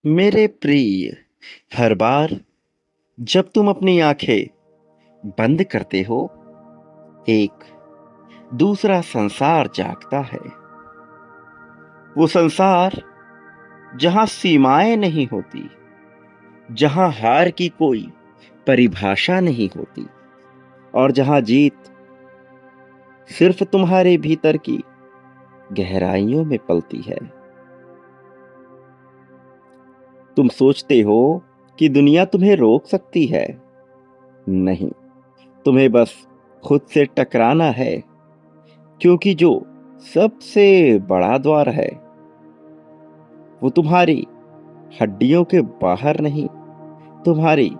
मेरे प्रिय, हर बार जब तुम अपनी आंखें बंद करते हो, एक दूसरा संसार जागता है। वो संसार जहां सीमाएं नहीं होती, जहां हार की कोई परिभाषा नहीं होती और जहां जीत सिर्फ तुम्हारे भीतर की गहराइयों में पलती है। तुम सोचते हो कि दुनिया तुम्हें रोक सकती है। नहीं, तुम्हें बस खुद से टकराना है, क्योंकि जो सबसे बड़ा द्वार है वो तुम्हारी हड्डियों के बाहर नहीं, तुम्हारी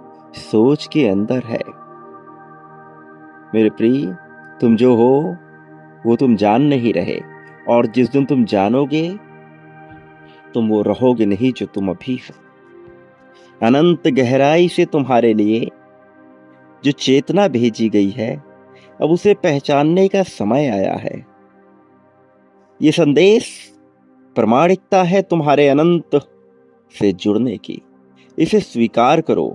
सोच के अंदर है। मेरे प्रिय, तुम जो हो वो तुम जान नहीं रहे, और जिस दिन तुम जानोगे तुम वो रहोगे नहीं जो तुम अभी हो। अनंत गहराई से तुम्हारे लिए जो चेतना भेजी गई है, अब उसे पहचानने का समय आया है। ये संदेश प्रामाणिकता है तुम्हारे अनंत से जुड़ने की। इसे स्वीकार करो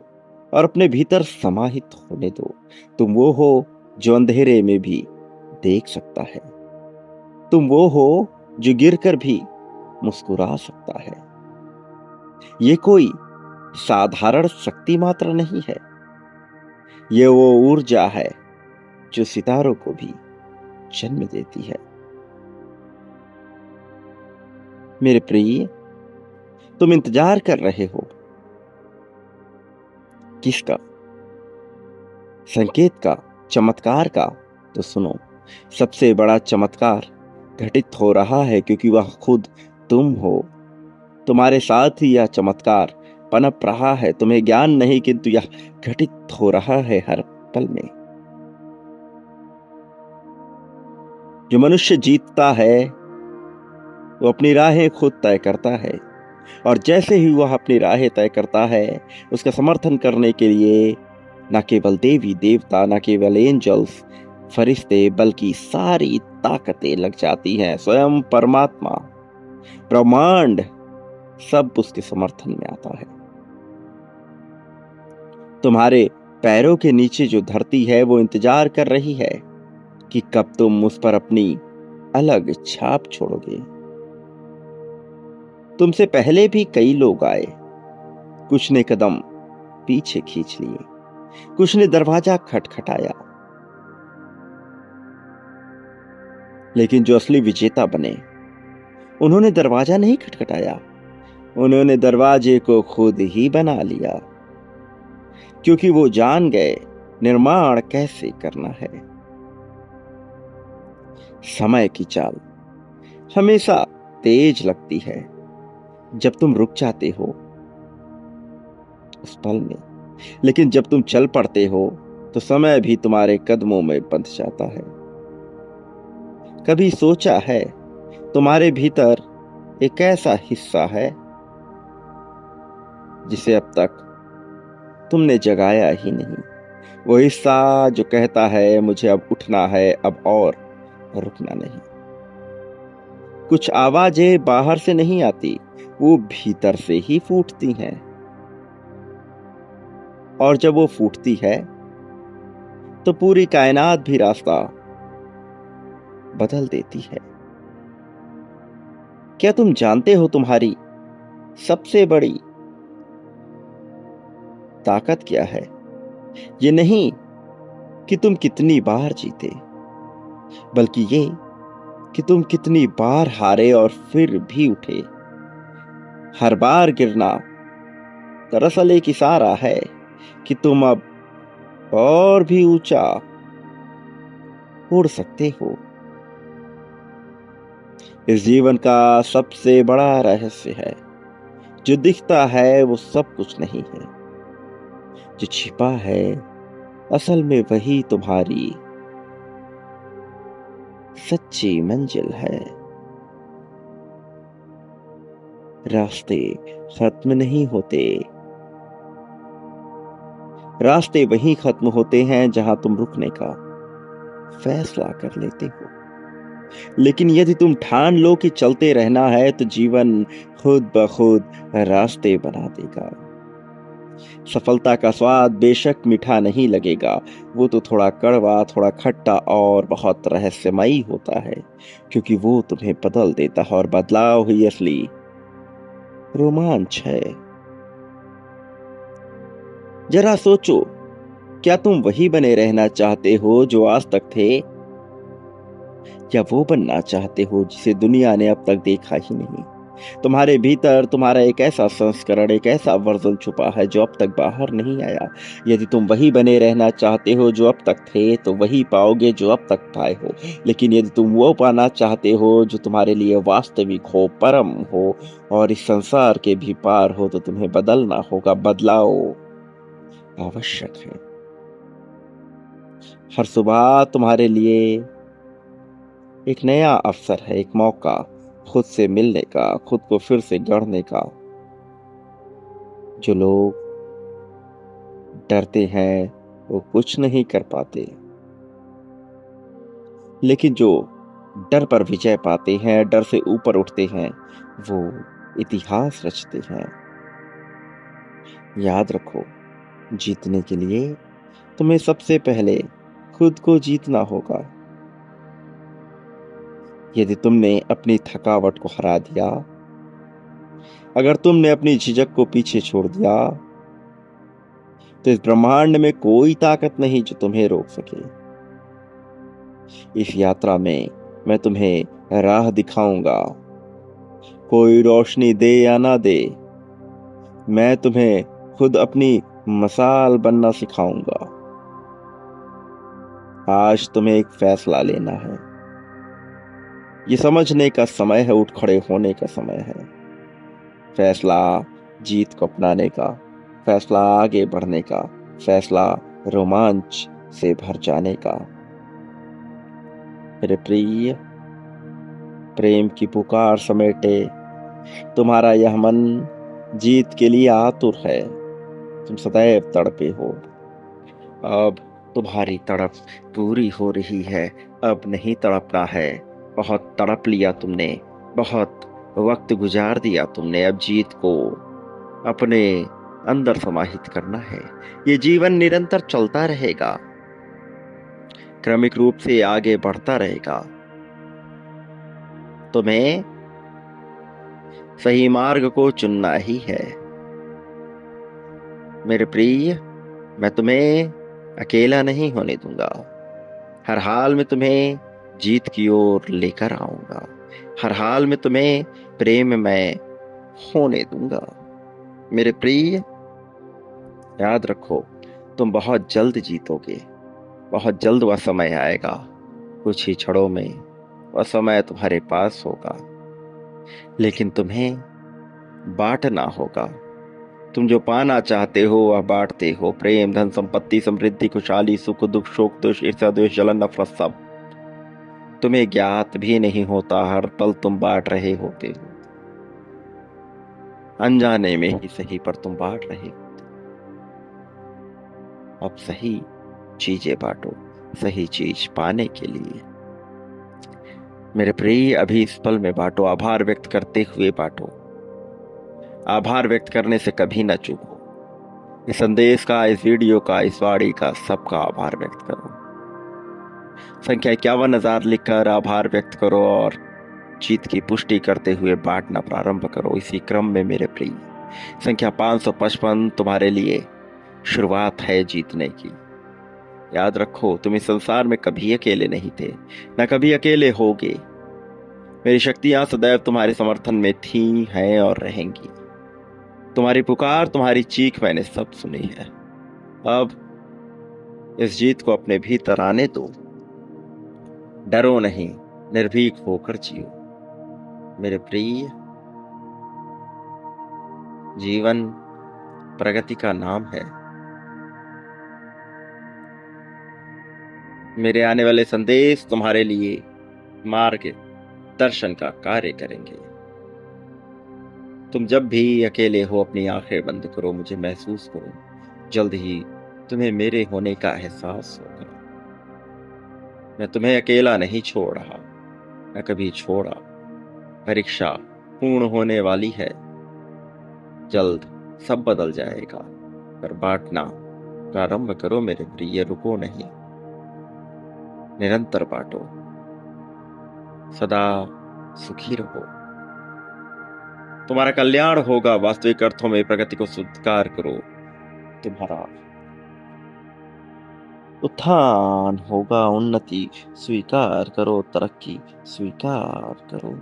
और अपने भीतर समाहित होने दो। तुम वो हो जो अंधेरे में भी देख सकता है। तुम वो हो जो गिरकर भी मुस्कुरा सकता है। ये कोई साधारण शक्ति मात्र नहीं है, ये वो ऊर्जा है जो सितारों को भी जन्म देती है। मेरे प्रिय, तुम इंतजार कर रहे हो किसका? संकेत का? चमत्कार का? तो सुनो, सबसे बड़ा चमत्कार घटित हो रहा है, क्योंकि वह खुद तुम हो। तुम्हारे साथ ही यह चमत्कार पनप रहा है। तुम्हें ज्ञान नहीं, किंतु यह घटित हो रहा है हर पल में। जो मनुष्य जीतता है वो अपनी राहें खुद तय करता है, और जैसे ही वह अपनी राहें तय करता है, उसका समर्थन करने के लिए न केवल देवी देवता, न केवल एंजल्स फरिश्ते, बल्कि सारी ताकतें लग जाती हैं। स्वयं परमात्मा, ब्रह्मांड, सब उसके समर्थन में आता है। तुम्हारे पैरों के नीचे जो धरती है वो इंतजार कर रही है कि कब तुम उस पर अपनी अलग छाप छोड़ोगे। तुमसे पहले भी कई लोग आए। कुछ ने कदम पीछे खींच लिए, कुछ ने दरवाजा खटखटाया, लेकिन जो असली विजेता बने उन्होंने दरवाजा नहीं खटखटाया, उन्होंने दरवाजे को खुद ही बना लिया, क्योंकि वो जान गए निर्माण कैसे करना है। समय की चाल हमेशा तेज लगती है जब तुम रुक जाते हो उस पल में, लेकिन जब तुम चल पड़ते हो तो समय भी तुम्हारे कदमों में बंध जाता है। कभी सोचा है तुम्हारे भीतर एक ऐसा हिस्सा है जिसे अब तक तुमने जगाया ही नहीं? वो हिस्सा जो कहता है मुझे अब उठना है, अब और रुकना नहीं। कुछ आवाजें बाहर से नहीं आती, वो भीतर से ही फूटती हैं, और जब वो फूटती है तो पूरी कायनात भी रास्ता बदल देती है। क्या तुम जानते हो तुम्हारी सबसे बड़ी ताकत क्या है? ये नहीं कि तुम कितनी बार जीते, बल्कि ये कि तुम कितनी बार हारे और फिर भी उठे। हर बार गिरना दरअसल एक इशारा है कि तुम अब और भी ऊंचा उड़ सकते हो। इस जीवन का सबसे बड़ा रहस्य है, जो दिखता है वो सब कुछ नहीं है, जो छिपा है असल में वही तुम्हारी सच्ची मंजिल है। रास्ते खत्म नहीं होते, रास्ते वहीं खत्म होते हैं जहां तुम रुकने का फैसला कर लेते हो। लेकिन यदि तुम ठान लो कि चलते रहना है तो जीवन खुद ब खुद रास्ते बना देगा। सफलता का स्वाद बेशक मीठा नहीं लगेगा, वो तो थोड़ा कड़वा, थोड़ा खट्टा और बहुत रहस्यमयी होता है, क्योंकि वो तुम्हें बदल देता है और बदलाव ही असली रोमांच है। जरा सोचो, क्या तुम वही बने रहना चाहते हो जो आज तक थे, या वो बनना चाहते हो जिसे दुनिया ने अब तक देखा ही नहीं? तुम्हारे भीतर तुम्हारा एक ऐसा संस्करण, एक ऐसा वर्जन छुपा है जो अब तक बाहर नहीं आया। यदि तुम वही बने रहना चाहते हो जो अब तक थे, तो वही पाओगे जो अब तक पाए हो। लेकिन यदि तुम वो पाना चाहते हो जो तुम्हारे लिए वास्तविक हो, परम हो और इस संसार के भी पार हो, तो तुम्हें बदलना होगा। बदलाव आवश्यक है। हर सुबह तुम्हारे लिए एक नया अवसर है, एक मौका खुद से मिलने का, खुद को फिर से गढ़ने का। जो लोग डरते हैं वो कुछ नहीं कर पाते, लेकिन जो डर पर विजय पाते हैं, डर से ऊपर उठते हैं, वो इतिहास रचते हैं। याद रखो, जीतने के लिए तुम्हें सबसे पहले खुद को जीतना होगा। यदि तुमने अपनी थकावट को हरा दिया, अगर तुमने अपनी झिझक को पीछे छोड़ दिया, तो इस ब्रह्मांड में कोई ताकत नहीं जो तुम्हें रोक सके। इस यात्रा में मैं तुम्हें राह दिखाऊंगा, कोई रोशनी दे या ना दे, मैं तुम्हें खुद अपनी मसाल बनना सिखाऊंगा। आज तुम्हें एक फैसला लेना है। ये समझने का समय है, उठ खड़े होने का समय है। फैसला जीत को अपनाने का, फैसला आगे बढ़ने का, फैसला रोमांच से भर जाने का। मेरे प्रिय, प्रेम की पुकार समेटे तुम्हारा यह मन जीत के लिए आतुर है। तुम सदैव तड़पे हो, अब तुम्हारी तड़प पूरी हो रही है। अब नहीं तड़पना है। बहुत तड़प लिया तुमने, बहुत वक्त गुजार दिया तुमने। अब जीत को अपने अंदर समाहित करना है। ये जीवन निरंतर चलता रहेगा, क्रमिक रूप से आगे बढ़ता रहेगा। तुम्हें सही मार्ग को चुनना ही है। मेरे प्रिय, मैं तुम्हें अकेला नहीं होने दूंगा। हर हाल में तुम्हें जीत की ओर लेकर आऊंगा। हर हाल में तुम्हें प्रेम में होने दूंगा। मेरे प्रिय, याद रखो, तुम बहुत जल्द जीतोगे। बहुत जल्द वह समय आएगा, कुछ ही क्षणों में वह समय तुम्हारे पास होगा। लेकिन तुम्हें बांटना होगा। तुम जो पाना चाहते हो वह बांटते हो। प्रेम, धन, संपत्ति, समृद्धि, खुशहाली, सुख, दुख, शोक, दोष, ईर्ष्या, द्वेष, जलन, नफरत, सब तुम्हें ज्ञात भी नहीं होता। हर पल तुम बांट रहे होते हो, अनजाने में ही सही, पर तुम बांट रहे हो। अब सही चीजें बांटो, सही चीज पाने के लिए। मेरे प्रिय, अभी इस पल में बांटो। आभार व्यक्त करते हुए बांटो। आभार व्यक्त करने से कभी ना चूको। इस संदेश का, इस वीडियो का, इस वाणी का, सबका आभार व्यक्त करो। संख्या 51,000 लिखकर आभार व्यक्त करो और जीत की पुष्टि करते हुए बांटना प्रारंभ करो। इसी क्रम में मेरे प्रिय, संख्या 555 तुम्हारे लिए शुरुआत है जीतने की। याद रखो, तुम इस संसार में कभी अकेले नहीं थे, न कभी अकेले होगे। मेरी शक्तियां सदैव तुम्हारे समर्थन में थी, हैं और रहेंगी। तुम्हारी पुकार, तुम्हारी चीख मैंने सब सुनी है। अब इस जीत को अपने भीतर आने दो। डरो नहीं, निर्भीक होकर जियो। मेरे प्रिय, जीवन प्रगति का नाम है। मेरे आने वाले संदेश तुम्हारे लिए मार्ग दर्शन का कार्य करेंगे। तुम जब भी अकेले हो, अपनी आंखें बंद करो, मुझे महसूस करो। जल्द ही तुम्हें मेरे होने का एहसास होगा। मैं तुम्हें अकेला नहीं छोड़ रहा। न कभी छोड़ा। परीक्षा पूर्ण होने वाली है, जल्द सब बदल जाएगा। पर बांटना प्रारंभ करो मेरे प्रिय, रुको नहीं, निरंतर बांटो, सदा सुखी रहो। तुम्हारा कल्याण होगा, वास्तविक अर्थों में प्रगति को स्वीकार करो। तुम्हारा उत्थान होगा, उन्नति स्वीकार करो, तरक्की स्वीकार करो।